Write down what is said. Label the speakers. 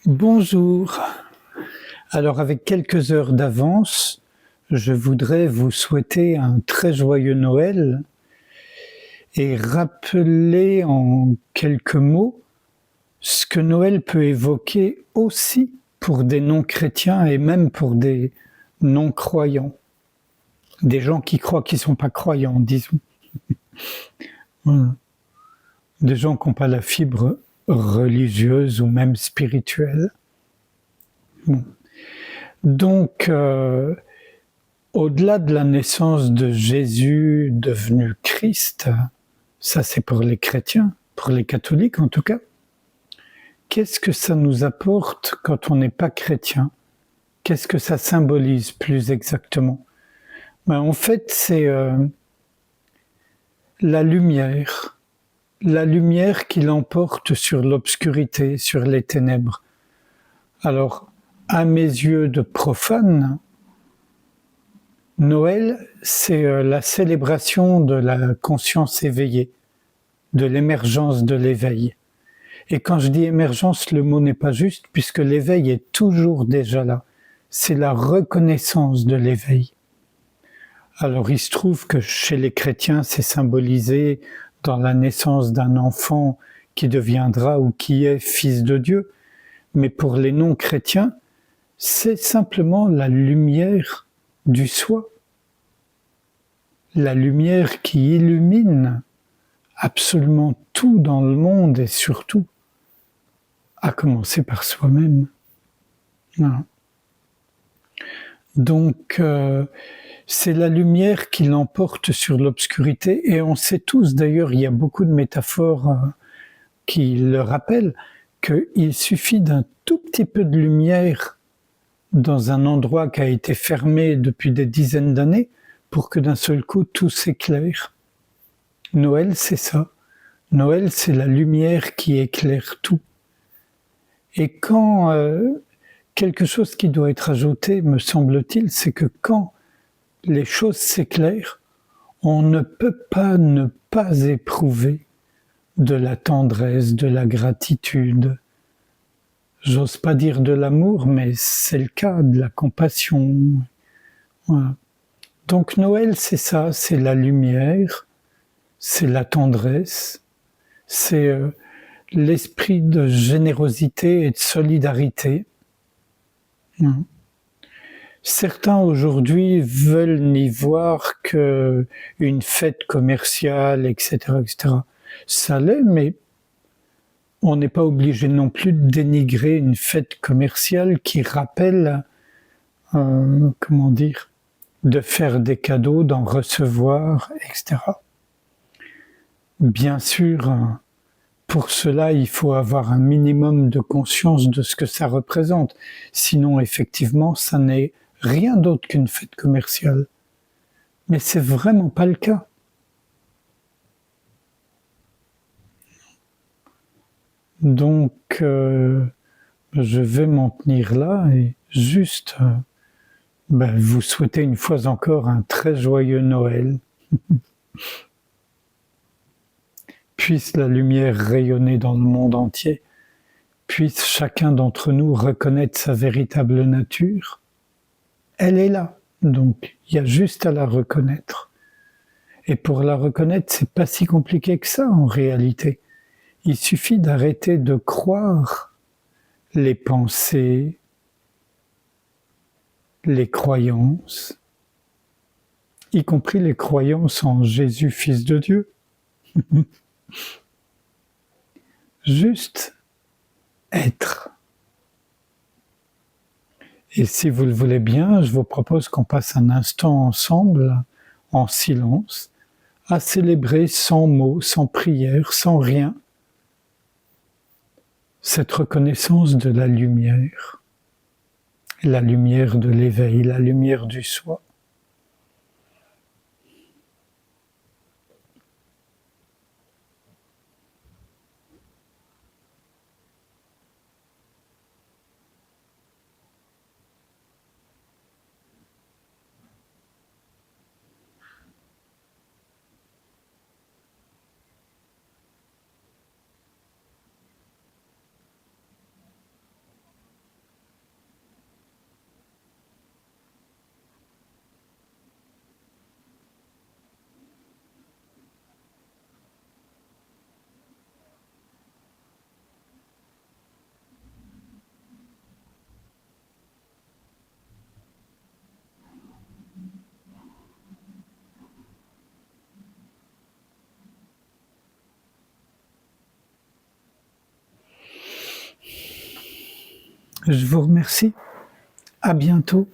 Speaker 1: Bonjour. Alors avec quelques heures d'avance, je voudrais vous souhaiter un très joyeux Noël et rappeler en quelques mots ce que Noël peut évoquer aussi pour des non-chrétiens et même pour des non-croyants. Des gens qui croient qu'ils ne sont pas croyants, disons. Voilà. Des gens qui n'ont pas la fibre religieuse ou même spirituelle. Bon. Donc, au-delà de la naissance de Jésus devenu Christ, ça c'est pour les chrétiens, pour les catholiques en tout cas, qu'est-ce que ça nous apporte quand on n'est pas chrétien? Qu'est-ce que ça symbolise plus exactement? En fait, c'est la lumière qui l'emporte sur l'obscurité, sur les ténèbres. Alors, à mes yeux de profane, Noël, c'est la célébration de la conscience éveillée, de l'émergence de l'éveil. Et quand je dis émergence, le mot n'est pas juste, puisque l'éveil est toujours déjà là. C'est la reconnaissance de l'éveil. Alors il se trouve que chez les chrétiens, c'est symbolisé dans la naissance d'un enfant qui deviendra ou qui est fils de Dieu. Mais pour les non-chrétiens, c'est simplement la lumière du soi. La lumière qui illumine absolument tout dans le monde et surtout, à commencer par soi-même. Voilà. Donc, c'est la lumière qui l'emporte sur l'obscurité et on sait tous, d'ailleurs, il y a beaucoup de métaphores qui le rappellent, qu'il suffit d'un tout petit peu de lumière dans un endroit qui a été fermé depuis des dizaines d'années pour que d'un seul coup tout s'éclaire. Noël, c'est ça. Noël, c'est la lumière qui éclaire tout. Et quand quelque chose qui doit être ajouté, me semble-t-il, c'est que quand les choses s'éclairent, on ne peut pas ne pas éprouver de la tendresse, de la gratitude. J'ose pas dire de l'amour, mais c'est le cas, de la compassion. Voilà. Donc Noël, c'est ça, c'est la lumière, c'est la tendresse, c'est l'esprit de générosité et de solidarité. Certains aujourd'hui veulent n'y voir qu'une fête commerciale, etc., etc. Ça l'est, mais on n'est pas obligé non plus de dénigrer une fête commerciale qui rappelle, comment dire, de faire des cadeaux, d'en recevoir, etc. Bien sûr, pour cela, il faut avoir un minimum de conscience de ce que ça représente. Sinon, effectivement, ça n'est rien d'autre qu'une fête commerciale. Mais c'est vraiment pas le cas. Donc, je vais m'en tenir là et juste vous souhaiter une fois encore un très joyeux Noël. Puisse la lumière rayonner dans le monde entier. Puisse chacun d'entre nous reconnaître sa véritable nature. Elle est là, donc il y a juste à la reconnaître. Et pour la reconnaître, c'est pas si compliqué que ça en réalité. Il suffit d'arrêter de croire les pensées, les croyances, y compris les croyances en Jésus, Fils de Dieu. Juste être. Et si vous le voulez bien, je vous propose qu'on passe un instant ensemble, en silence, à célébrer sans mots, sans prière, sans rien, cette reconnaissance de la lumière de l'éveil, la lumière du soi. Je vous remercie. À bientôt.